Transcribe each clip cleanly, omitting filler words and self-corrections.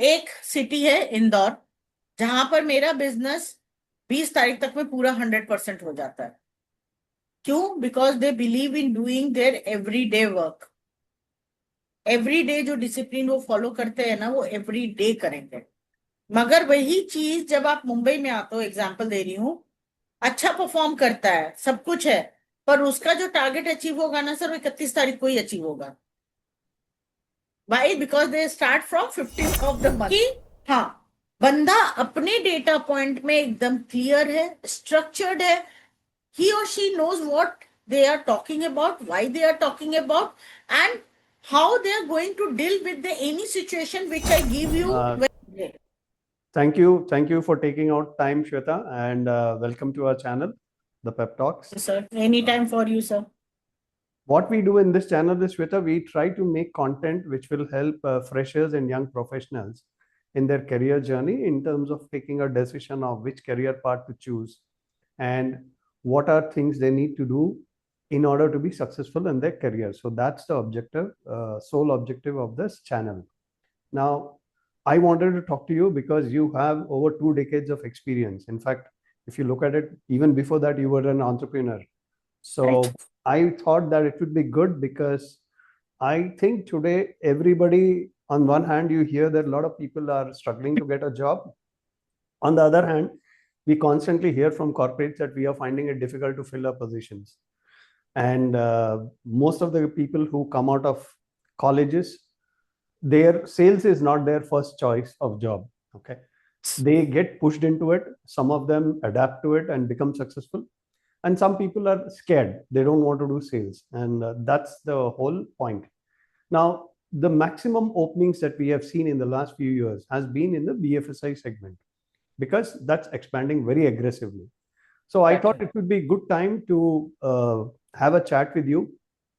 एक सिटी है इंदौर, जहां पर मेरा बिजनेस 20 तारीख तक में पूरा 100% हो जाता है। क्यों? Because they believe in doing their every day work. Every day जो डिसिप्लिन वो फॉलो करते हैं ना, वो एवरी डे करेंगे। मगर वही चीज जब आप मुंबई में आते हो, एग्जाम्पल दे रही हूँ, अच्छा परफॉर्म करता है, सब कुछ है, पर उसका जो टारगेट अचीव होगा ना सर, वो 31 तारीख को ही अचीव होगा। Why? Because they start from 15th of the month कि हाँ, बंदा अपने डेटा पॉइंट में एकदम क्लियर है, स्ट्रक्चर्ड है। he or she knows what they are talking about, why they are talking about, and how they are going to deal with any situation which I give you. Thank you for taking out time, Shweta, and welcome to our channel, the Pep Talks. Sir, anytime for you, sir. What we do in this channel is, Shweta, we try to make content which will help freshers and young professionals in their career journey in terms of taking a decision of which career path to choose and what are things they need to do in order to be successful in their career. So that's the objective, sole objective of this channel. Now, I wanted to talk to you because you have over 2 decades of experience. In fact, if you look at it, even before that, you were an entrepreneur. So Right. I thought that it would be good because I think today everybody, on one hand, you hear that a lot of people are struggling to get a job. On the other hand, we constantly hear from corporates that we are finding it difficult to fill our positions. And most of the people who come out of colleges, their sales is not their first choice of job. Okay, they get pushed into it. Some of them adapt to it and become successful, and some people are scared, they don't want to do sales, and that's the whole point. Now, the maximum openings that we have seen in the last few years has been in the BFSI segment because that's expanding very aggressively. So I thought it would be a good time to have a chat with you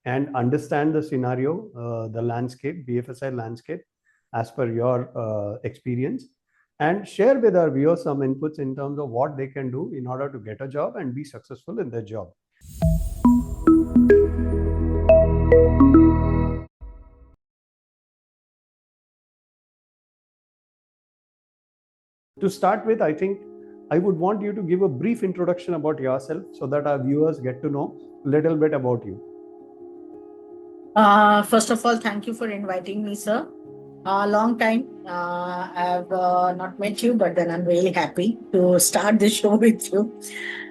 and understand the scenario, the landscape, BFSI landscape, as per your experience, and share with our viewers some inputs in terms of what they can do in order to get a job and be successful in their job. To start with, I think I would want you to give a brief introduction about yourself so that our viewers get to know a little bit about you. First of all, thank you for inviting me, sir. Long time. I've not met you, but then I'm really happy to start this show with you.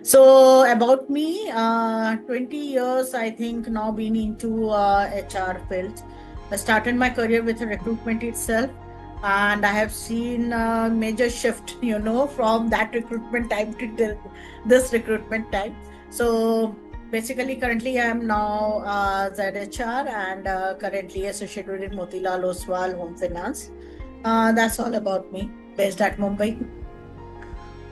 So about me, 20 years, I think now been into HR field. I started my career with recruitment itself, and I have seen a major shift, from that recruitment time to this recruitment time. So basically, currently I am now ZHR and currently associated with Motilal Oswal Home Finance. That's all about me, based at Mumbai.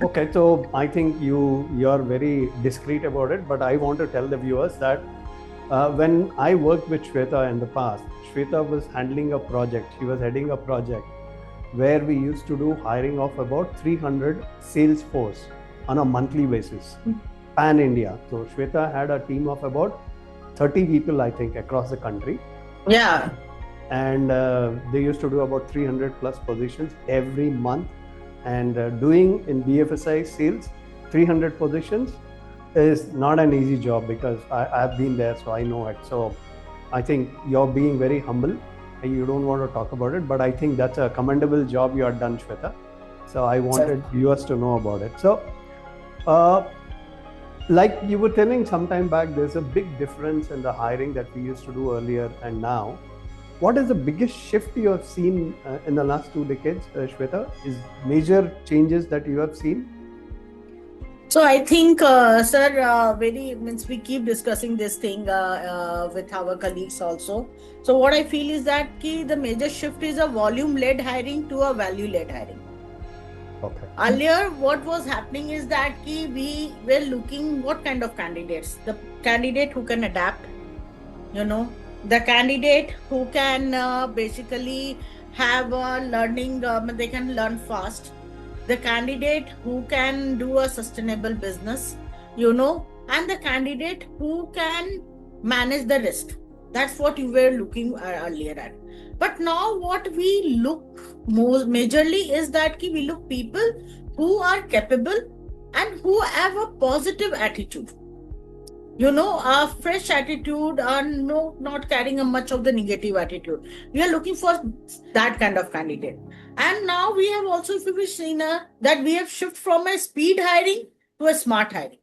Okay, so I think you're very discreet about it, but I want to tell the viewers that when I worked with Shweta in the past, Shweta was handling a project. She was heading a project where we used to do hiring of about 300 sales force on a monthly basis, pan India. So Shweta had a team of about 30 people, I think, across the country. Yeah. And they used to do about 300 plus positions every month. And doing in BFSI sales 300 positions is not an easy job because I've been there, so I know it. So I think you're being very humble. You don't want to talk about it, but I think that's a commendable job you have done, Shweta. So I wanted viewers to know about it. So like you were telling some time back, there's a big difference in the hiring that we used to do earlier and now. What is the biggest shift you have seen in the last 2 decades, Shweta? Is major changes that you have seen? So I think, sir, we keep discussing this thing with our colleagues also. So what I feel is that the major shift is a volume-led hiring to a value-led hiring. Okay. Earlier, what was happening is that we were looking what kind of candidates? The candidate who can adapt, the candidate who can basically have learning, they can learn fast, the candidate who can do a sustainable business, and the candidate who can manage the risk. That's what you were looking earlier at. But now what we look majorly is that we look people who are capable and who have a positive attitude. A fresh attitude and not carrying a much of the negative attitude. We are looking for that kind of candidate. And now we have also, if you've seen that we have shifted from a speed hiring to a smart hiring.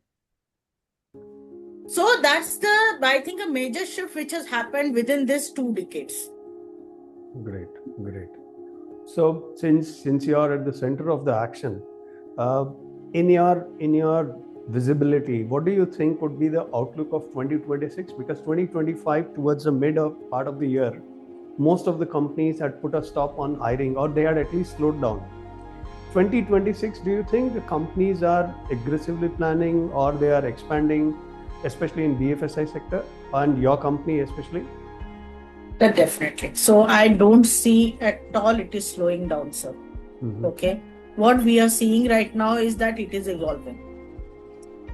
So that's I think, a major shift which has happened within these 2 decades. Great. So since you are at the center of the action, in your visibility, what do you think would be the outlook of 2026? Because 2025, towards the mid of part of the year, most of the companies had put a stop on hiring, or they had at least slowed down. 2026, do you think the companies are aggressively planning, or they are expanding, especially in BFSI sector and your company especially? Definitely. So I don't see at all it is slowing down, sir. Okay. What we are seeing right now is that it is evolving.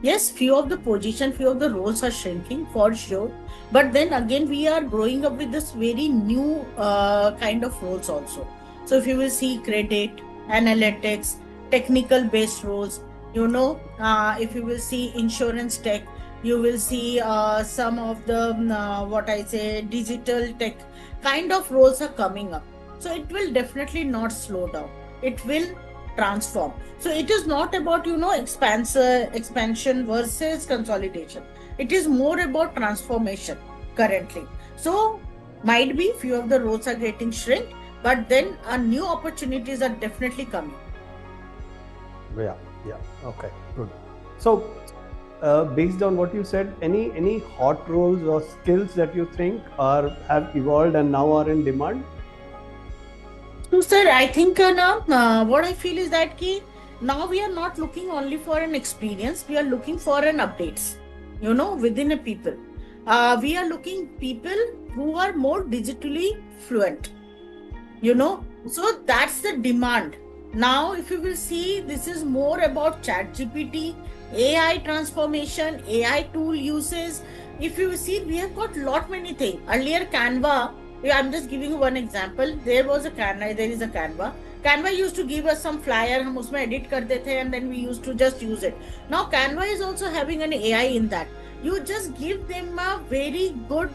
Yes, few of the roles are shrinking for sure. But then again, we are growing up with this very new kind of roles also. So if you will see credit, analytics, technical based roles, if you will see insurance tech, you will see some of the digital tech kind of roles are coming up. So it will definitely not slow down. It will transform. So it is not about expansion versus consolidation. It is more about transformation currently. So might be few of the roles are getting shrink, but then new opportunities are definitely coming. Yeah. Okay, good. So based on what you said, any hot roles or skills that you think have evolved and now are in demand? So, sir, I think what I feel is that now we are not looking only for an experience, we are looking for an updates, within a people. We are looking people who are more digitally fluent, so that's the demand. Now, if you will see, this is more about ChatGPT, AI transformation, AI tool uses. If you see, we have got lot many things. Earlier, Canva, I'm just giving you one example. There is a Canva. Canva used to give us some flyer, हम उसमें edit करते थे, and then we used to just use it. Now Canva is also having an AI in that. You just give them a very good,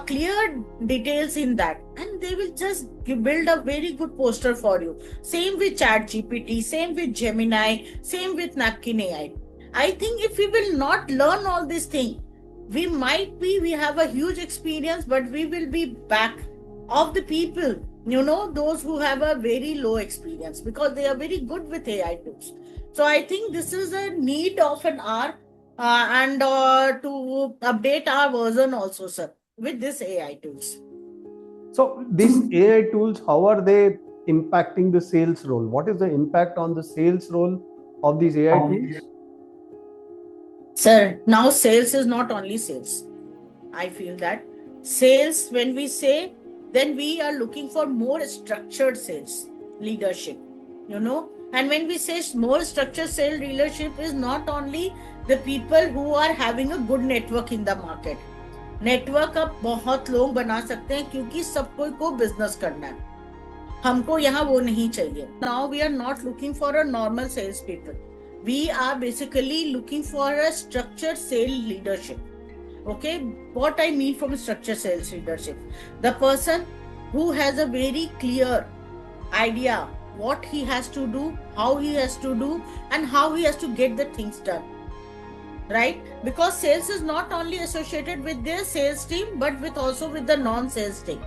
clear details in that, and they will just build a very good poster for you. Same with ChatGPT, same with Gemini, same with Napkin AI. I think if we will not learn all these things, we have a huge experience, but we will be back of the people, those who have a very low experience, because they are very good with AI tools. So I think this is a need of an hour, and to update our version also, sir, with this AI tools. So these AI tools, how are they impacting the sales role? What is the impact on the sales role of these AI tools? Sir, now sales is not only sales. I feel that sales, when we say, then we are looking for more structured sales leadership, and when we say more structured sales leadership, is not only the people who are having a good network in the market. Network अब बहुत लोग बना सकते हैं, क्योंकि सबको को business करना है, हमको यहाँ वो नहीं चाहिए. Now we are not looking for a normal sales people, we are basically looking for a structured sale leadership. Okay, what I mean from structured sales leadership, the person who has a very clear idea what he has to do, how he has to do, and how he has to get the things done, right? Because sales is not only associated with their sales team, but also with the non-sales team.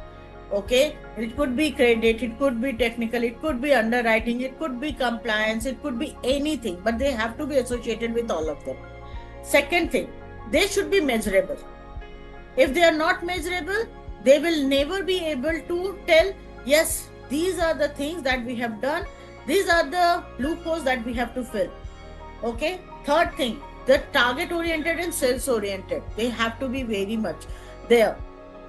Okay, it could be credit, it could be technical, it could be underwriting, it could be compliance, it could be anything, but they have to be associated with all of them. Second thing, they should be measurable. If they are not measurable, they will never be able to tell, yes, these are the things that we have done, these are the loopholes that we have to fill. Okay. Third thing, the target oriented and sales oriented, they have to be very much there.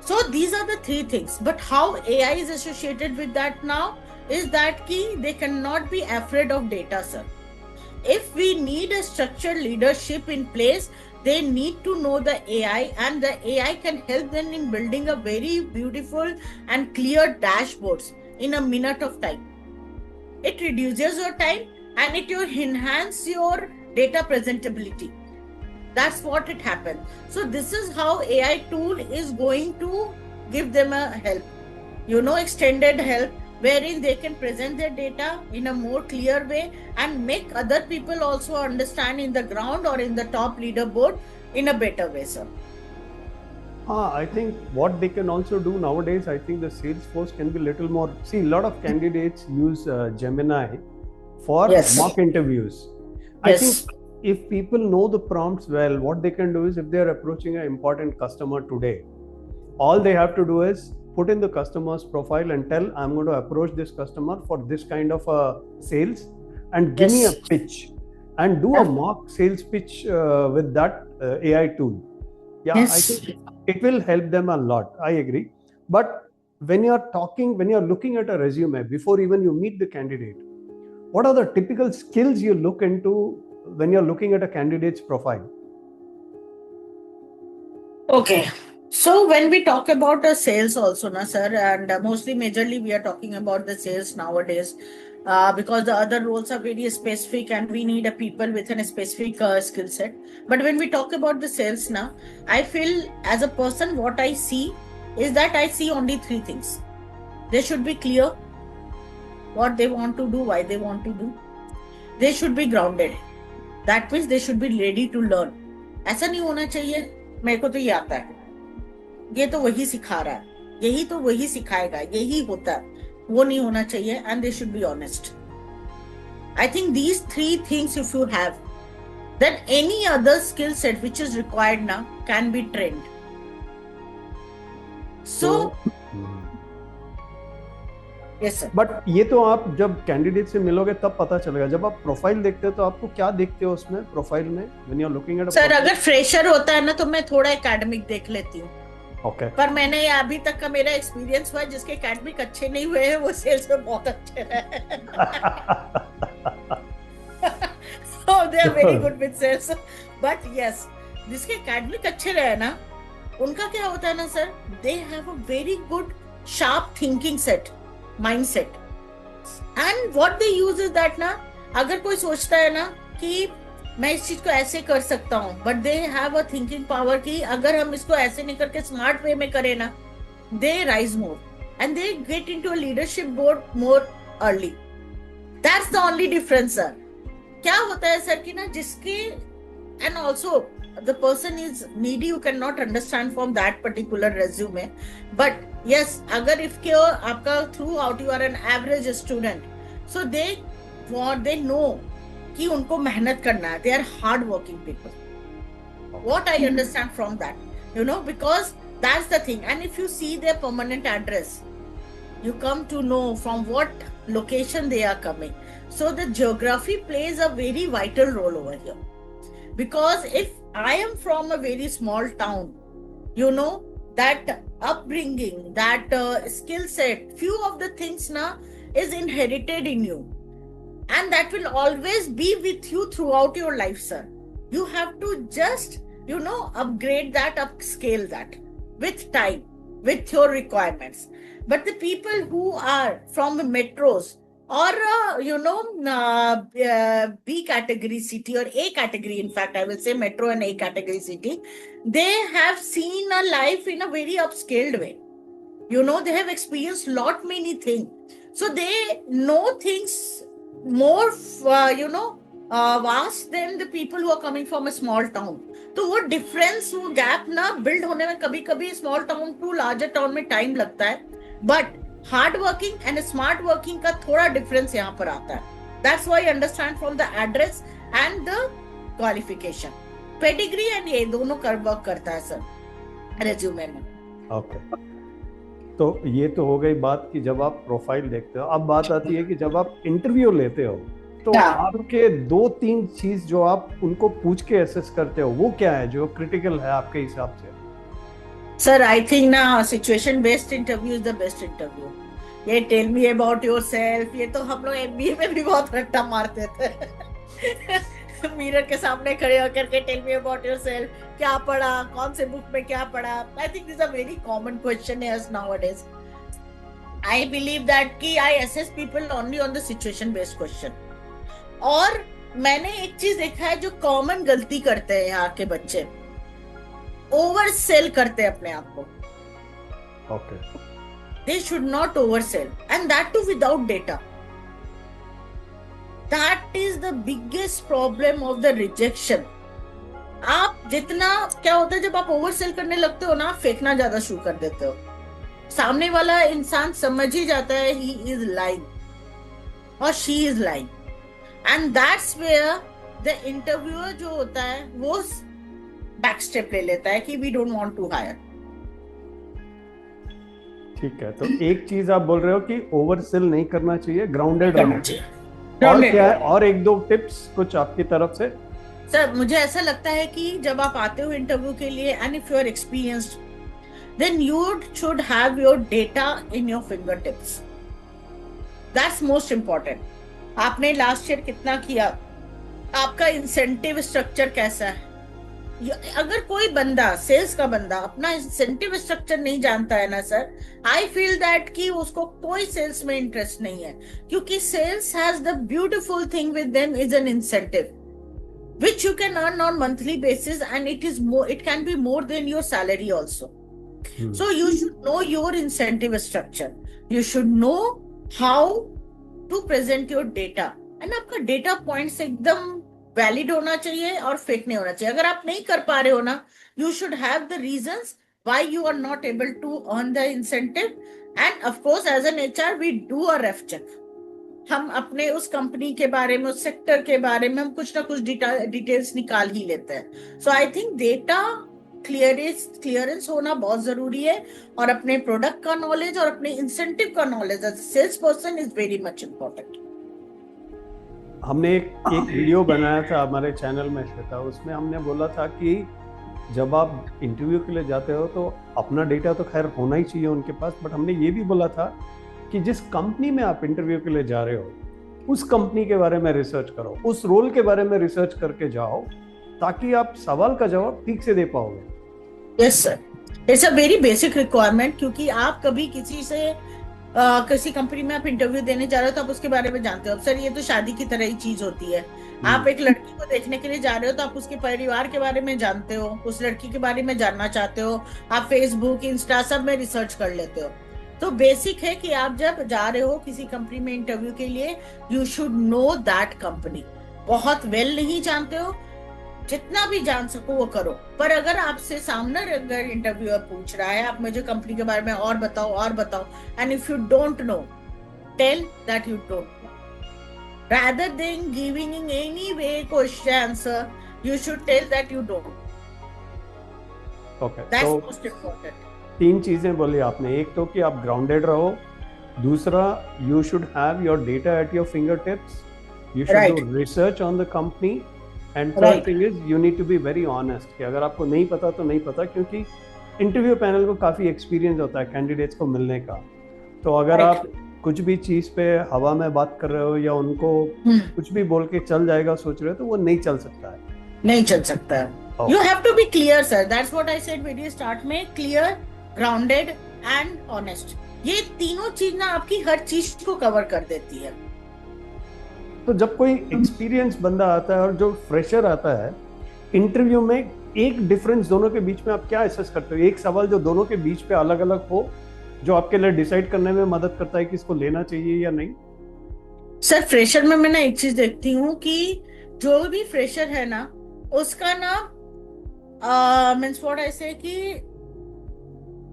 So these are the 3 things. But how AI is associated with that now is that they cannot be afraid of data, sir. If we need a structured leadership in place, they need to know the AI, and the AI can help them in building a very beautiful and clear dashboards in a minute of time. It reduces your time and it will enhance your data presentability. That's what it happens. So this is how AI tool is going to give them a help, extended help, wherein they can present their data in a more clear way and make other people also understand in the ground or in the top leaderboard in a better way, sir. I think what they can also do nowadays, I think the Salesforce can be little more. See, a lot of candidates use Gemini for mock interviews. I think if people know the prompts well, what they can do is, if they are approaching an important customer today, all they have to do is put in the customer's profile and tell, I'm going to approach this customer for this kind of a sales, and give me a pitch, and do a mock sales pitch with that AI tool. I think it will help them a lot. I agree. But when you're looking at a resume, before even you meet the candidate, what are the typical skills you look into when you're looking at a candidate's profile? Okay. So when we talk about the sales also, sir, and mostly majorly we are talking about the sales nowadays, because the other roles are very specific and we need a people with a specific skill set. But when we talk about the sales now, I feel as a person, what I see is that I see only three things. They should be clear what they want to do, why they want to do. They should be grounded. That means they should be ready to learn. ऐसा नहीं होना चाहिए मेरे को तो ये आता है, ये तो वही सिखा रहा है, यही तो वही सिखाएगा, यही होता है, वो नहीं होना चाहिए. And they should be honest. I think these three things if you have, then any other skill set which is required now can be trained. So yes sir. But ये तो आप जब कैंडिडेट से मिलोगे तब पता चलेगा. जब आप प्रोफाइल देखते हो तो आपको क्या देखते हो उसमें प्रोफाइल में when you're looking at a sir अगर फ्रेशर होता है ना तो मैं थोड़ा एकेडमिक देख लेती हूँ. Okay. पर मैंने अभी तक का मेरा एक्सपीरियंस हुआ जिसके एकेडमिक अच्छे नहीं हुए हैं वो सेल्स में बहुत अच्छे रहे. So they are very good with sales. But yes, जिसके एकेडमिक अच्छे रहे ना, उनका क्या होता है ना sir, they have a very good sharp thinking set, mindset. And what they use is that ना, अगर कोई सोचता है ना कि मैं इस चीज को ऐसे कर सकता हूँ, but they have a thinking power कि अगर हम इसको ऐसे नहीं करके स्मार्ट वे में करें ना, they rise more and they get into a leadership board more early. That's the only difference sir. क्या होता है सर कि ना जिसके and also the person is needy, you can not understand from that particular resume. But yes, अगर if के आपका throughout you are an average student, so they know कि उनको मेहनत करना है. They are hard working people. What I understand from that, because that's the thing. And if you see their permanent address, you come to know from what location they are coming. So the geography plays a very vital role over here. Because if I am from a very small town, that upbringing, that skill set, few of the things now is inherited in you. And that will always be with you throughout your life, sir. You have to just, upgrade that, upscale that with time, with your requirements. But the people who are from the metros or, B category city or A category, in fact, I will say metro and A category city, they have seen a life in a very upscaled way. They have experienced lot many things. So they know things more, vast than the people who are coming from a small town. तो वो difference, वो gap ना build होने में कभी कभी small town to larger town में time लगता है. But hard working and smart working का थोड़ा डिफरेंस यहाँ पर आता है. That's why I understand from the address and the qualification. Pedigree and ये दोनों वर्क करता है सर रेज्यूमे में. ओके, तो ये तो हो गई बात कि जब आप प्रोफाइल देखते हो. अब बात आती है कि जब आप इंटरव्यू लेते हो तो आपके 2-3 चीज जो आप उनको पूछ के असेस करते हो, वो क्या है जो क्रिटिकल है आपके हिसाब से? सर आई थिंक ना situation based interview is the best interview. ये टेल मी अबाउट योरसेल्फ, ये तो हम लोग एमबीए में भी बहुत रट्टा मारते थे. मिरर के सामने खड़े होकर के टेल मी अबाउट योरसेल्फ, क्या पढ़ा, कौन से बुक में क्या पढ़ा. I think this a very common question है नाउअडेज. I believe that कि I assess people only on the situation based question. और मैंने एक चीज देखा है जो कॉमन गलती करते हैं यहाँ के बच्चे, ओवर सेल करते हैं अपने आप को. Okay. They should not oversell, and that too without data. That is the biggest problem of the rejection. आप जितना, क्या होता है जब आप ओवरसेल करने लगते हो ना, आप फेंकना ज्यादा शुरू कर देते हो. सामने वाला इंसान समझ ही जाता है he is lying और she is lying, and that's where the interviewer जो होता है वो बैक स्टेप ले लेता है कि we don't want to hire. ठीक है, तो एक चीज आप बोल रहे हो कि ओवर सेल नहीं करना चाहिए, ग्राउंडेड करना रहना चाहिए. चाहिए. और Grounded क्या है, रहना. और एक दो टिप्स कुछ आपकी तरफ से? सर मुझे ऐसा लगता है कि जब आप आते हो इंटरव्यू के लिए, and if you are experienced, then you should have your data in your finger tips. That's most important. आपने लास्ट ईयर कितना किया, आपका इंसेंटिव स्ट्रक्चर कैसा है. अगर कोई बंदा, सेल्स का बंदा, अपना इंसेंटिव स्ट्रक्चर नहीं जानता है ना सर, आई फील दैट कि उसको कोई सेल्स में इंटरेस्ट नहीं है. क्योंकि sales has the beautiful thing with them is an incentive which you can earn on monthly basis, and it can be more than your salary also. So you should know your incentive structure. You should know how to present your data, and आपका data points एकदम valid होना चाहिए और fake नहीं होना चाहिए. अगर आप नहीं कर पा रहे हो ना, you should have the reasons why you are not able to earn the incentive. And of course as an HR we do a ref check. हम अपने उस कंपनी के बारे में, उस सेक्टर के बारे में हम कुछ ना कुछ डिटेल्स निकाल ही लेते हैं. सो आई थिंक डेटा क्लियरेंस होना बहुत जरूरी है, और अपने प्रोडक्ट का नॉलेज और अपने इंसेंटिव का knowledge as sales person is very much important. हमने एक वीडियो बनाया था हमारे चैनल में श्वेता, उसमें हमने बोला था कि जब आप इंटरव्यू के लिए जाते हो तो अपना डेटा तो खैर होना ही चाहिए उनके पास, बट हमने ये भी बोला था कि जिस कंपनी में आप इंटरव्यू के लिए जा रहे हो उस कंपनी के बारे में रिसर्च करो, उस रोल के बारे में रिसर्च करके जाओ, ताकि आप सवाल का जवाब ठीक से दे पाओगे. Yes sir, it's a very basic requirement. क्योंकि आप कभी किसी से किसी कंपनी में आप इंटरव्यू देने जा रहे हो तो आप उसके बारे में जानते हो. सर ये तो शादी की तरह ही चीज होती है. आप एक लड़की को देखने के लिए जा रहे हो तो आप उसके परिवार के बारे में जानते हो, उस लड़की के बारे में जानना चाहते हो, आप फेसबुक, इंस्टा सब में रिसर्च कर लेते हो. तो बेसिक है कि आप जब जा रहे हो किसी कंपनी में इंटरव्यू के लिए, you should know that company. बहुत वेल नहीं जानते हो, जितना भी जान सको वो करो. पर अगर आपसे सामने अगर इंटरव्यूअर पूछ रहा है आप मुझे कंपनी के बारे में और बताओ, and if you don't know, tell that you don't know. rather than giving in any way question answer, you should tell that you don't. Okay, that's so most important. तीन चीजें बोली आपने. एक तो कि आप ग्राउंडेड रहो, दूसरा you should have your data at your finger tips, you should do research on the company, and third thing is you need to be very honest कि अगर आपको नहीं पता तो नहीं पता, क्योंकि इंटरव्यू पैनल को काफी एक्सपीरियंस होता है कैंडिडेट्स को मिलने का. तो अगर आप कुछ भी चीज पे हवा में बात कर रहे हो या उनको कुछ भी बोल के चल जाएगा सोच रहे हो, तो वो नहीं चल सकता है. नहीं चल सकता है. You have to be clear, sir. That's what I said video start में. Clear, grounded and honest. ये तीनों चीज ना आपकी हर चीज को कवर कर देती है. तो जब कोई एक्सपीरियंस बंदा आता है और जो फ्रेशर आता है इंटरव्यू में, एक डिफरेंस दोनों के बीच में आप क्या असेस करते हो? एक सवाल जो दोनों के बीच पे अलग अलग हो, जो आपके लिए डिसाइड करने में मदद करता है कि इसको लेना चाहिए या नहीं. सर फ्रेशर में मैं ना एक चीज देखती हूँ कि जो भी फ्रेशर है ना, उसका ना मीन्स व्हाट आई से कि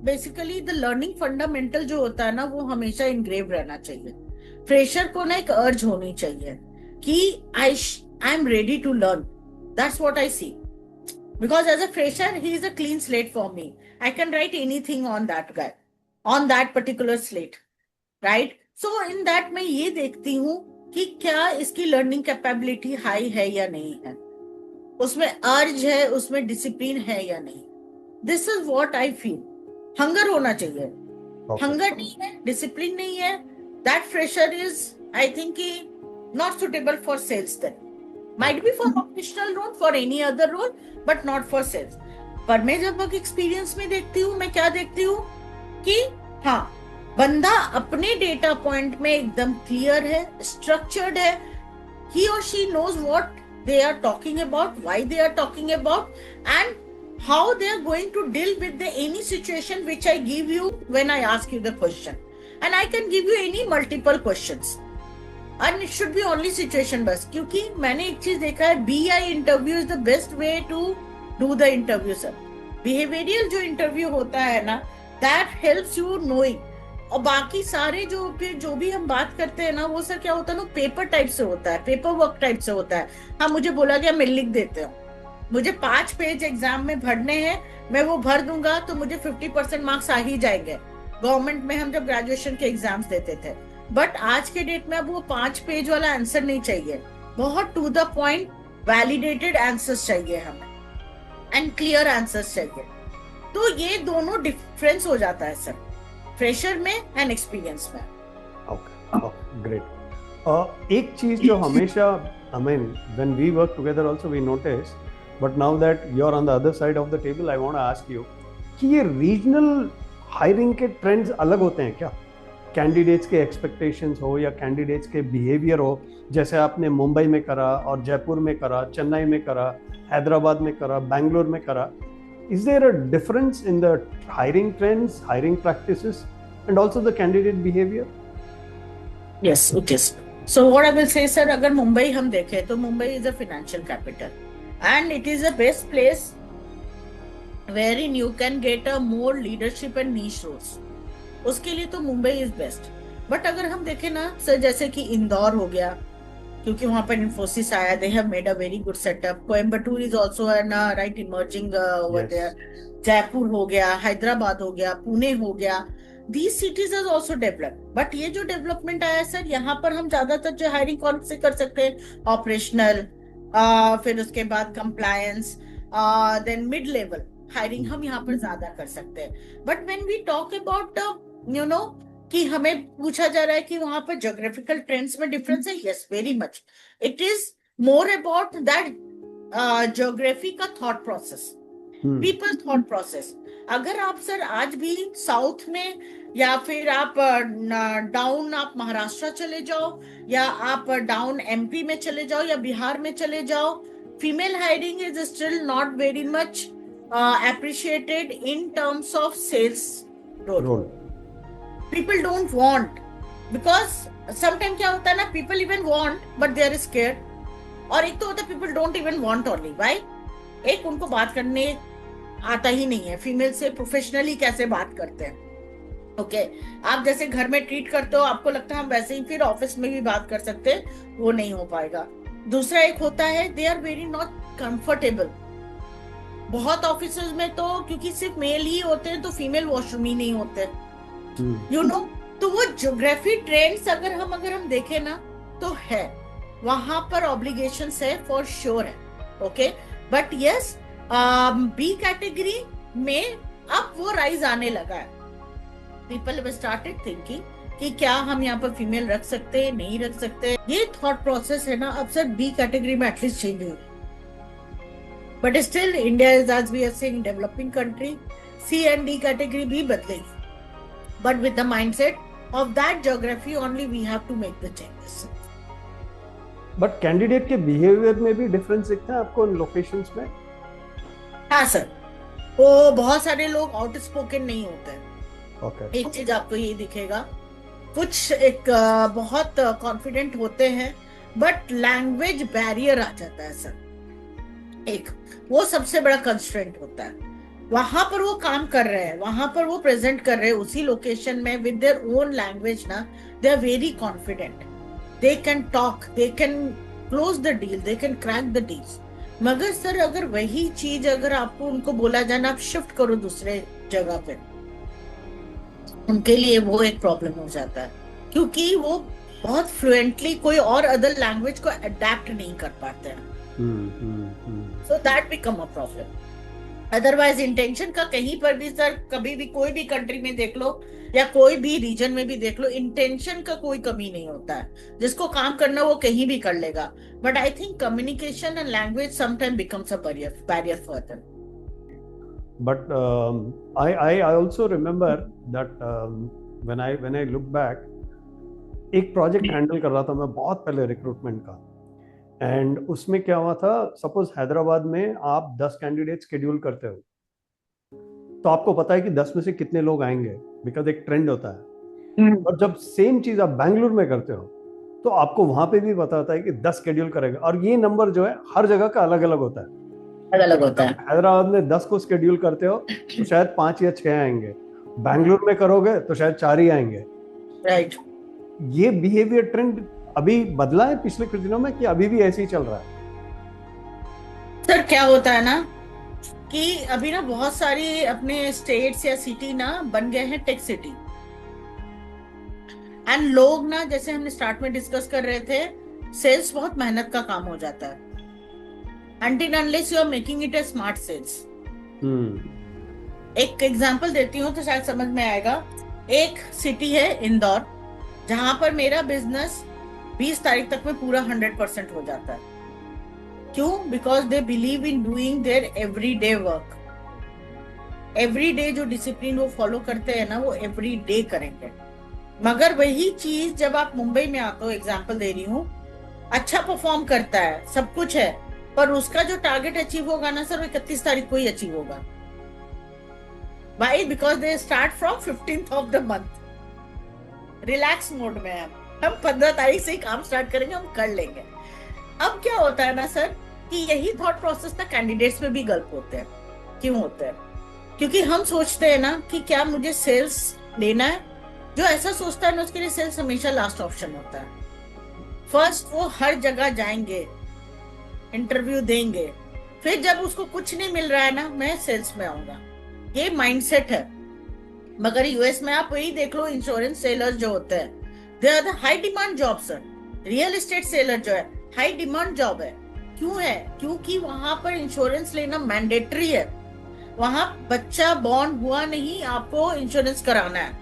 बेसिकली द लर्निंग फंडामेंटल जो होता है ना, वो हमेशा इनग्रेव रहना चाहिए. फ्रेशर को ना एक अर्ज होनी चाहिए कि I am ready to learn. That's what I see. Because as a fresher he is a clean slate for me. I can write anything on that guy, on that particular slate, right? So in that मैं ये देखती हूँ कि क्या इसकी learning capability high है या नहीं है, उसमें अर्ज है, उसमें डिसिप्लिन है या नहीं. This is what I feel. Hunger होना चाहिए. हंगर नहीं है, डिसिप्लिन नहीं है, that fresher is, I think, not suitable for sales then. Might be for operational role, for any other role, but not for sales. पर मैं जब work experience में देखती हूँ, मैं क्या देखती हूँ कि हाँ बंदा अपने डेटा पॉइंट में एकदम क्लियर है, स्ट्रक्चर्ड है, he or she knows what they are talking about, why they are talking about, and how they are going to deal with any situation which I give you when I ask you the question. And I can give you any multiple questions. And it should be only situation बस, क्योंकि मैंने एक चीज देखा है, BI interview is the best way to do the interview sir. Behavioural जो interview होता है ना, दैट हेल्प्स यू नोइंग. और बाकी सारे जो भी हम बात करते हैं ना, वो सर क्या होता है ना, पेपर टाइप से होता है, पेपर वर्क टाइप से होता है. हाँ, मुझे बोला गया मैं लिख देते हूँ, मुझे 5 पेज एग्जाम में भरने हैं, मैं वो भर दूंगा तो मुझे 50% मार्क्स आ ही जाएंगे. गवर्नमेंट में हम जब ग्रेजुएशन के एग्जाम्स देते थे, बट आज के डेट में अब वो 5 पेज वाला आंसर नहीं चाहिए, बहुत to the point validated answers चाहिए हमें, एंड क्लियर आंसर्स चाहिए. तो ये दोनों डिफरेंस हो जाता है सर, फ्रेशर में एंड एक्सपीरियंस में. Okay, great. एक चीज जो हमेशा, I mean, when we work together also we notice, but now that you're on the other side of the table, I want to ask you कि ये regional hiring के trends अलग होते हैं क्या? कैंडिडेट्स के एक्सपेक्टेशंस हो या कैंडिडेट्स के बिहेवियर हो, जैसे आपने मुंबई में करा और जयपुर में करा, चेन्नई में करा, हैदराबाद में करा, बैंगलोर में करा. Is there a difference in the hiring trends, hiring practices, and also the candidate behavior? Yes, it is. So what I will say, sir, अगर मुंबई हम देखें तो Mumbai is a financial capital and it is the best place wherein you can get a more leadership and niche roles. उसके लिए तो Mumbai is best. But अगर हम देखें ना सर, जैसे कि इंदौर हो गया, क्योंकि वहां पर इन्फोसिस आया, they have made a very good setup. Coimbatore is also an right emerging over there. Jaipur हो गया, हैदराबाद हो गया, पुणे हो गया, these cities has also developed. But ये जो डेवलपमेंट आया है सर, यहाँ पर हम ज्यादातर जो हायरिंग कौन से कर सकते हैं, ऑपरेशनल, फिर उसके बाद compliance, then mid level hiring हम यहाँ पर ज्यादा कर सकते हैं. But when we talk about you know कि हमें पूछा जा रहा है कि वहां पर ज्योग्राफिकल ट्रेंड्स में डिफरेंस है, yes very much. It is more about that geography का thought process, people thought process. अगर आप सर आज भी साउथ में, या फिर आप डाउन आप महाराष्ट्र चले जाओ, या आप डाउन एमपी में चले जाओ, या बिहार में चले जाओ, female hiring is still not very much appreciated in terms of sales role. People don't want, because sometimes क्या होता है ना, people even want but they are scared. और एक तो होता है people don't even want only. Why? एक उनको बात करने आता ही नहीं है, फीमेल से प्रोफेशनली कैसे बात करते हैं. ओके, आप जैसे घर में ट्रीट करते हो, आपको लगता है हम वैसे ही फिर ऑफिस में भी बात कर सकते हैं, वो नहीं हो पाएगा. दूसरा एक होता है, they are very not comfortable. बहुत ऑफिसेज में तो क्योंकि सिर्फ मेल ही होते हैं तो फीमेल वॉशरूम ही नहीं होते, यू नो. तो वो ज्योग्राफी ट्रेंड्स अगर हम देखें ना, तो है वहां पर ऑब्लिगेशन है, फॉर श्योर है. Okay, but yes, B category में अब वो राइज आने लगा है. पीपल हैव स्टार्टेड थिंकिंग कि क्या हम यहाँ पर फीमेल रख सकते हैं, नहीं रख सकते. ये थॉट प्रोसेस है ना, अब सर बी कैटेगरी में एटलीस्ट चेंज हुई. But still India is, as we are saying, developing country. C and D category भी बदलेगी, but with the mindset of that geography only we have to make the changes. But candidate के behaviour में भी difference दिखता है आपको इन locations में? हाँ सर, वो बहुत सारे लोग आउट स्पोकन नहीं होते हैं. Okay. एक चीज आपको ये दिखेगा, कुछ एक बहुत कॉन्फिडेंट होते हैं, बट लैंग्वेज बैरियर आ जाता है सर. एक वो सबसे बड़ा कंस्ट्रेंट होता है. वहां पर वो काम कर रहे हैं, वहां पर वो प्रेजेंट कर रहे हैं उसी लोकेशन में विद देयर ओन लैंग्वेज ना, they are very confident, they can talk, they can close the deal, they can crack the deals. मगर सर अगर वही चीज अगर आपको उनको बोला जाए ना, आप शिफ्ट करो दूसरे जगह पे, उनके लिए वो एक प्रॉब्लम हो जाता है, क्योंकि वो बहुत फ्लुएंटली कोई और अदर लैंग्वेज को अडेप्ट नहीं कर पाते हैं. So that become a problem. Otherwise intention का कहीं पर भी सर, कभी भी कोई भी कंट्री में देख लो या कोई भी रीजन में भी देख लो, इंटेंशन का कोई कमी नहीं होता है. जिसको काम करना वो कहीं भी कर लेगा. But I think communication and language sometime becomes a barrier for them. But I also remember that when I look back, एक प्रोजेक्ट हैंडल कर रहा था मैं बहुत पहले रिक्रूटमेंट का, एंड उसमें क्या हुआ था, सपोज हैदराबाद में आप 10 कैंडिडेट शेड्यूल करते हो, तो आपको पता है कि 10 में से कितने लोग आएंगे, बिकॉज एक ट्रेंड होता है। और जब सेम चीज आप बैंगलोर में करते हो, तो आपको वहां पे भी पता होता है कि 10 शेड्यूल करेगा, और ये नंबर जो है हर जगह का अलग अलग होता है। अलग अलग होता है। हैदराबाद में 10 को शेड्यूल करते हो तो शायद 5 या 6 आएंगे, बैंगलोर में करोगे तो शायद 4 ही आएंगे। राइट। ये बिहेवियर ट्रेंड अभी बदला है पिछले कुछ दिनों में, कि अभी भी ऐसे ही चल रहा है? सर क्या होता है ना कि अभी ना बहुत सारी अपने स्टेट्स या सिटी ना बन गए हैं टेक सिटी, एंड लोग ना, जैसे हमने स्टार्ट में डिस्कस कर रहे थे, सेल्स बहुत मेहनत का काम हो जाता है, until unless you are making it a smart sales। एक एग्जांपल देती हूँ तो शायद समझ में आएगा। एक सिटी है इंदौर, जहां पर मेरा बिजनेस 20 तारीख तक में पूरा 100% हो जाता है। क्यों? Because they believe in doing their every day work. Every day जो डिसिप्लिन वो फॉलो करते हैं ना, वो एवरी डे करेंगे। मगर वही चीज जब आप मुंबई में आते हो, एग्जाम्पल दे रही हूँ, अच्छा परफॉर्म करता है, सब कुछ है, पर उसका जो टारगेट अचीव होगा ना सर, वो 31 तारीख को ही अचीव होगा। Why? Because they start from 15th of the month। Relax mode में हम 15 तारीख से ही काम स्टार्ट करेंगे, हम कर लेंगे। अब क्या होता है ना सर, कि यही थॉट प्रोसेस ना कैंडिडेट्स में भी गलत होते हैं। क्यों होते हैं? क्योंकि हम सोचते हैं ना कि क्या मुझे सेल्स लेना है। जो ऐसा सोचता है ना, उसके लिए सेल्स हमेशा लास्ट ऑप्शन होता है। फर्स्ट वो हर जगह जाएंगे, इंटरव्यू देंगे, फिर जब उसको कुछ नहीं मिल रहा है ना, मैं सेल्स में आऊंगा। ये माइंडसेट है। मगर यूएस में आप वही देख लो, इंश्योरेंस सेलर जो होते हैं, they are the high demand job sir. Real estate seller जो है, हाई डिमांड जॉब है। क्यों है? क्योंकि वहां पर इंश्योरेंस लेना मैंडेटरी है। वहां बच्चा बॉर्न हुआ नहीं, आपको इंश्योरेंस कराना है,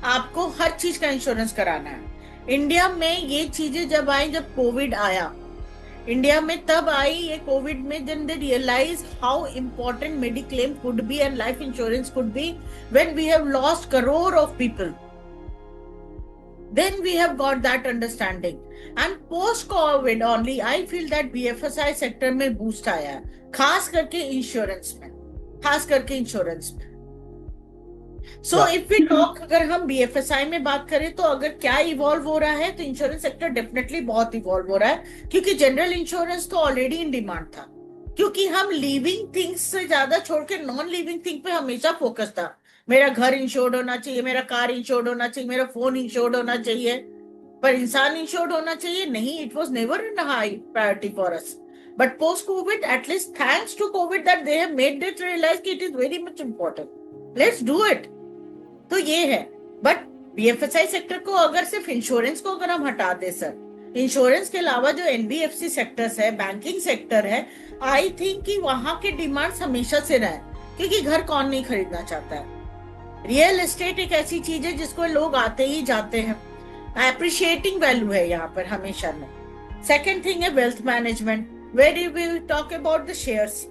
आपको हर चीज का इंश्योरेंस कराना है। इंडिया में ये चीजें जब आई, जब कोविड आया इंडिया में, तब आई ये कोविड में, then they realize how important mediclaim could be and life insurance could be when we have lost crore of people। Then we have got that understanding, and post covid only I feel that BFSI sector में boost आया है, खास करके insurance में, खास करके insurance में। So if we talk, अगर हम बीएफएसआई में बात करें तो अगर क्या इवॉल्व हो रहा है, तो इंश्योरेंस सेक्टर डेफिनेटली बहुत इवॉल्व हो रहा है, क्योंकि जनरल इंश्योरेंस तो ऑलरेडी इन डिमांड था। क्योंकि हम लिविंग थिंग्स से ज्यादा छोड़ के नॉन लिविंग थिंग पे हमेशा फोकस था। मेरा घर इंश्योर्ड होना चाहिए, मेरा कार इंश्योर्ड होना चाहिए, मेरा फोन इंश्योर्ड होना चाहिए, पर इंसान इंश्योर्ड होना चाहिए नहीं। It was never in high priority for us. But post covid, at least thanks to covid, that they have made it realise कि it is very much important, let's do it. तो ये है। बट बीएफएसआई सेक्टर को अगर सिर्फ insurance को अगर हम हटा दे सर, इंश्योरेंस के अलावा जो एनबीएफसी सेक्टर्स है, बैंकिंग सेक्टर है, आई थिंक कि वहां के डिमांड्स हमेशा से रहे, क्योंकि घर कौन नहीं खरीदना चाहता है। रियल एस्टेट एक ऐसी चीज है जिसको लोग आते ही जाते हैं, एप्रिशिएटिंग वैल्यू है यहाँ पर हमेशा में। सेकेंड थिंग है wealth management, where we will talk about the shares.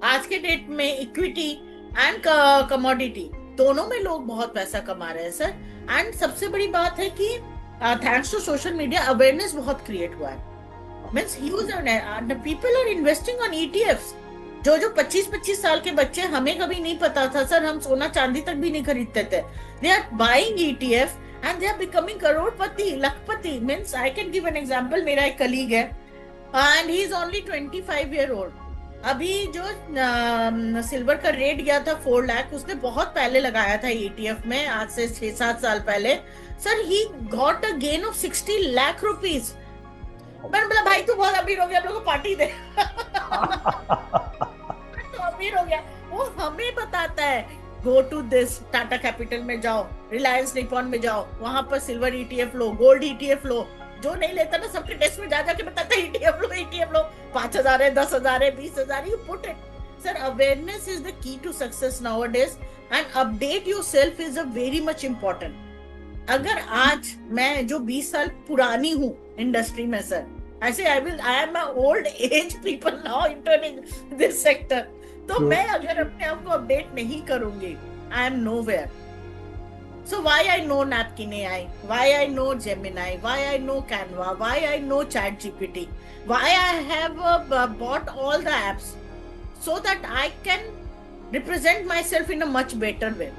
आज के डेट में इक्विटी एंड कमोडिटी दोनों में लोग बहुत पैसा कमा रहे हैं सर। एंड सबसे बड़ी बात है कि thanks to social media awareness बहुत क्रिएट हुआ है। Means huge people are investing on ETFs. जो 25-25 साल के बच्चे, हमें कभी नहीं पता था सर, हम सोना चांदी तक भी नहीं खरीदते थे। They are buying ETF and they are becoming करोड़पति, लखपति। Means I can give an example. मेरा एक कलीग है and he is only 25 year old. अभी जो सिल्वर का रेट गया था 4 लाख, उसने बहुत पहले लगाया था ईटीएफ में, आज से 6-7 साल पहले। Sir he got a gain of 60 lakh rupees. मैंने बोला भाई तू बहुत अमीर हो गया, हम लोग को पार्टी दे। तो अमीर हो गया। वो हमें बताता है, go to this Tata Capital में जाओ, रिलायंस निपॉन में जाओ, वहां पर सिल्वर ईटीएफ लो, गोल्ड ईटीएफ लो। जो नहीं लेता ना, सबके टेस्ट में जा जाके बताता है ईटीएफ लो, ईटीएफ लो, 5,000 है, 10,000 है, 20,000, you put it. Sir awareness is the key to success nowadays, and update yourself is a very much important. अगर आज मैं जो 20 साल पुरानी हूँ इंडस्ट्री में सर, ऐसे I am old age people now interning this sector, तो मैं अगर अपने आप को अपडेट नहीं करूंगी, I am nowhere. So why I know Napkin AI, why I know Gemini, why I know Canva, why I know ChatGPT, why I have bought all the apps, so that I can represent myself in a much better way.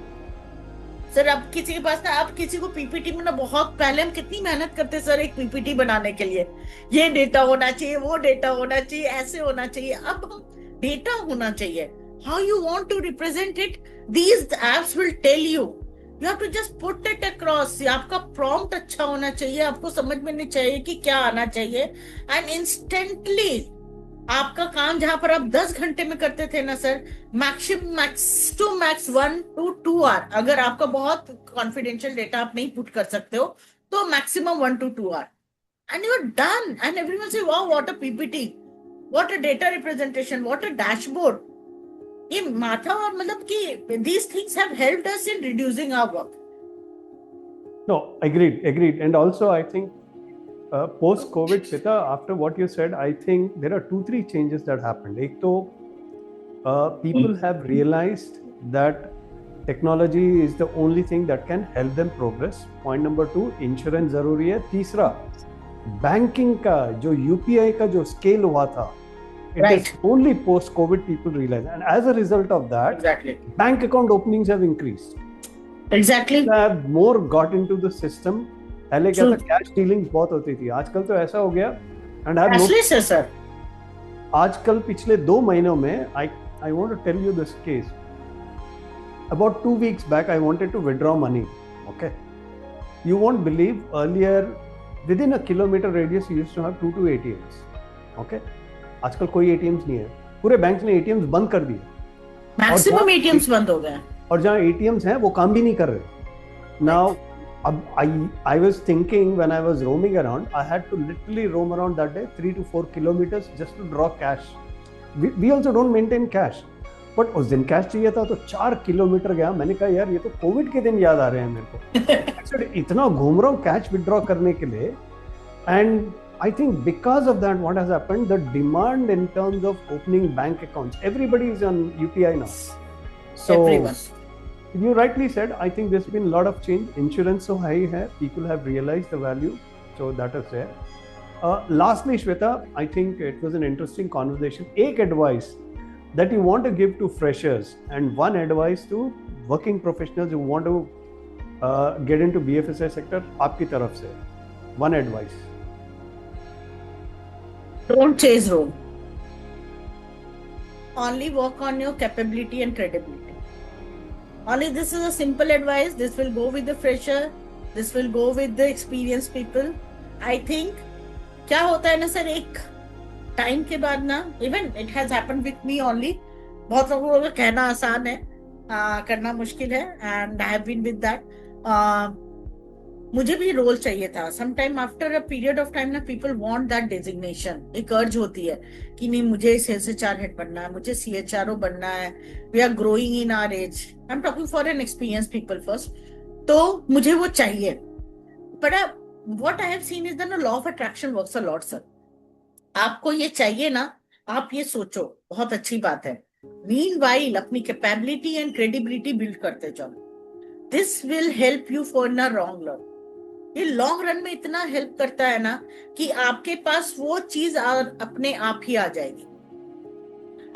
Sir अब किसी के पास ना, अब किसी को PPT में ना, बहुत पहले हम कितनी मेहनत करते सर एक पीपीटी बनाने के लिए, ये डेटा होना चाहिए, वो डेटा होना चाहिए, ऐसे होना चाहिए। अब हम डेटा होना चाहिए, how you want to represent it, these apps will tell you, you have to just put it across. आपका प्रॉम्प्ट अच्छा होना चाहिए, आपको समझ में नहीं चाहिए कि क्या आना चाहिए, एंड इंस्टेंटली आपका काम जहां पर आप 10 घंटे में करते थे ना sir, max to max 1 to 2 hour, अगर आपका बहुत कॉन्फिडेंशियल डेटा आप नहीं पुट कर सकते हो तो maximum 1 to 2 hour, and you are done, and everyone से wow what a PPT, what a data representation, what a dashboard. ये माथा, और मतलब कि these things have helped us in reducing our work. No, agreed. And also, I think post-COVID, Shweta, after what you said, I think there are 2-3 changes that happened. एक तो people have realized that technology is the only thing that can help them progress. Point number 2, insurance जरूरी है. तीसरा, banking का जो UPI का जो scale हुआ था, it is only post-COVID people realize, and as a result of that, bank account openings have increased. Exactly. People have more got into the system. पहले क्या था, कैश डीलिंग्स बहुत होती थी, आजकल तो ऐसा हो गया, एंड आई हैव Cashless है सर। आजकल पिछले 2 महीनों में I want to tell you this case. About 2 weeks back, I wanted to withdraw money. Okay, you won't believe, earlier within a kilometer radius you used to have 2 ATMs. Okay, आजकल कोई ATMs नहीं है, पूरे bank ने ATMs बंद कर दिए, maximum ATMs बंद हो गए, और जहाँ ATMs हैं वो काम भी नहीं कर रहे. Now I was thinking, when I was roaming around, I had to literally roam around that day 3 to 4 kilometers just to draw cash. We also don't maintain cash, but उस दिन कैश चाहिए था तो 4 किलोमीटर गया. मैंने कहा यार ये तो कोविड के दिन याद आ रहे हैं मेरे को. Actually, इतना घूम रहा हूँ कैश विड्रॉ करने के लिए. And I think because of that, what has happened, the demand in terms of opening bank accounts, everybody is on UPI now. So everyone. You rightly said, I think there's been a lot of change. Insurance so high hai, people have realized the value, so that is there. Lastly, Shweta, I think it was an interesting conversation. Ek advice that you want to give to freshers, and one advice to working professionals who want to get into BFSI sector, आपकी तरफ से one advice. Don't chase role. Only work on your capability and credibility. Only this is a simple advice. This will go with the fresher. This will go with the experienced people. I think क्या होता है ना sir, एक time के बाद ना, even it has happened with me only, बहुत लोगों को कहना आसान है, करना मुश्किल है, and I have been with that. मुझे भी रोल चाहिए था. Sometime after a period of time ना, पीपल वांट दैट डेजिग्नेशन. एक अर्ज होती है कि नहीं, मुझे सेल्स एचआर हेड बनना है, मुझे CHRO बनना है. We are growing in our age. I am talking for an experience people first. तो मुझे वो चाहिए. But what I have seen is the law of attraction works a lot sir. आपको ये चाहिए ना, आप ये सोचो, बहुत अच्छी बात है. मीनवाइल अपनी कैपेबिलिटी एंड क्रेडिबिलिटी बिल्ड करते जाओ. This will help you for in a long run. ये लॉन्ग रन में इतना हेल्प करता है ना कि आपके पास वो चीज अपने आप ही आ जाएगी.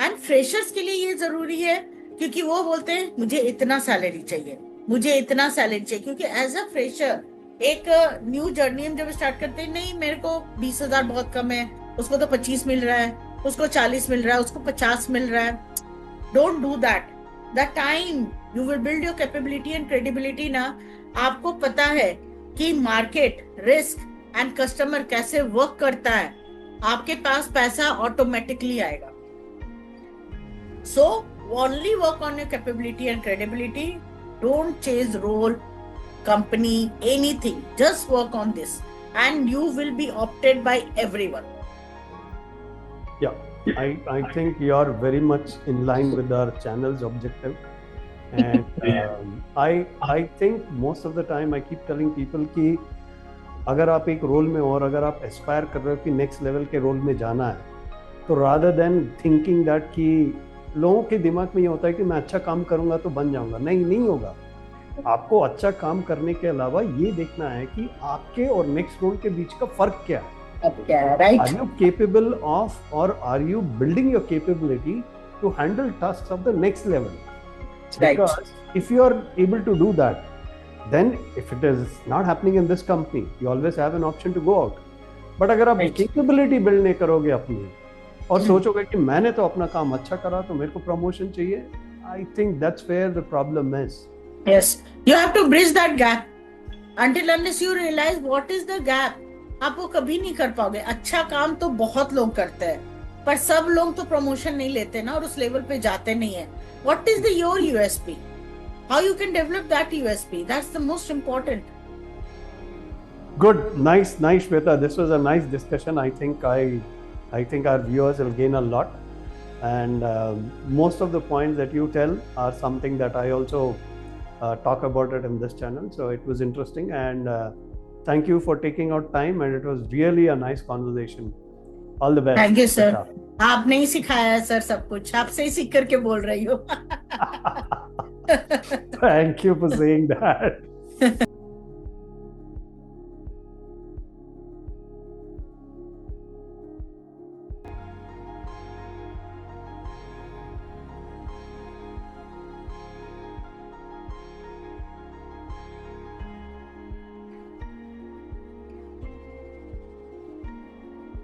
एंड फ्रेशर्स के लिए ये जरूरी है, क्योंकि वो बोलते हैं मुझे इतना सैलरी चाहिए, मुझे इतना सैलरी चाहिए. क्योंकि एज अ फ्रेशर एक न्यू जर्नी हम जब स्टार्ट करते हैं, नहीं मेरे को 20,000 बहुत कम है, उसको तो 25 मिल रहा है, उसको 40 मिल रहा है, उसको 50 मिल रहा है. Don't do that. The time you will build your capability and credibility ना, आपको पता है कि मार्केट, रिस्क एंड कस्टमर कैसे वर्क करता है, आपके पास पैसा ऑटोमेटिकली आएगा. So only work on your capability and credibility. Don't chase role, company, anything. Just work on this and you will be opted by everyone. Yeah, I think you are very much in line with our channel's objective. And I think most of the time I keep telling people कि अगर आप एक role में हो और अगर आप Aspire कर रहे हो कि नेक्स्ट लेवल के रोल में जाना है, तो rather than thinking that कि लोगों के दिमाग में ये होता है कि मैं अच्छा काम करूंगा तो बन जाऊंगा, नहीं होगा. आपको अच्छा काम करने के अलावा ये देखना है कि आपके और नेक्स्ट रोल के बीच का फर्क क्या है. अब क्या है, Are right? you capable of, or are you building your capability to handle tasks of the next level? Right, Because if you are able to do that, then if it is not happening in this company, you always have an option to go out. But अगर आप Right. capability build नहीं करोगे अपनी और सोचोगे कि मैंने तो अपना काम अच्छा करा तो मेरे को promotion चाहिए, I think that's where the problem is. yes, you have to bridge that gap. Until unless you realize what is the gap, आप वो कभी नहीं कर पाओगे. अच्छा काम तो बहुत लोग करते हैं, पर सब लोग तो प्रमोशन नहीं लेते ना, और उस लेवल पे जाते नहीं है. What is the your USP? How you can develop that USP? That's the most important. Good, nice, Shweta. This was a nice discussion. I think our viewers will gain a lot, and most of the points that you tell are something that I also talk about it in this channel. So it was interesting, and thank you for taking out time. And it was really a nice conversation. All the best. Thank you, sir. Shweta. आपने ही सिखाया है sir सब कुछ, आपसे ही सीख करके बोल रही हूँ. Thank you for saying that.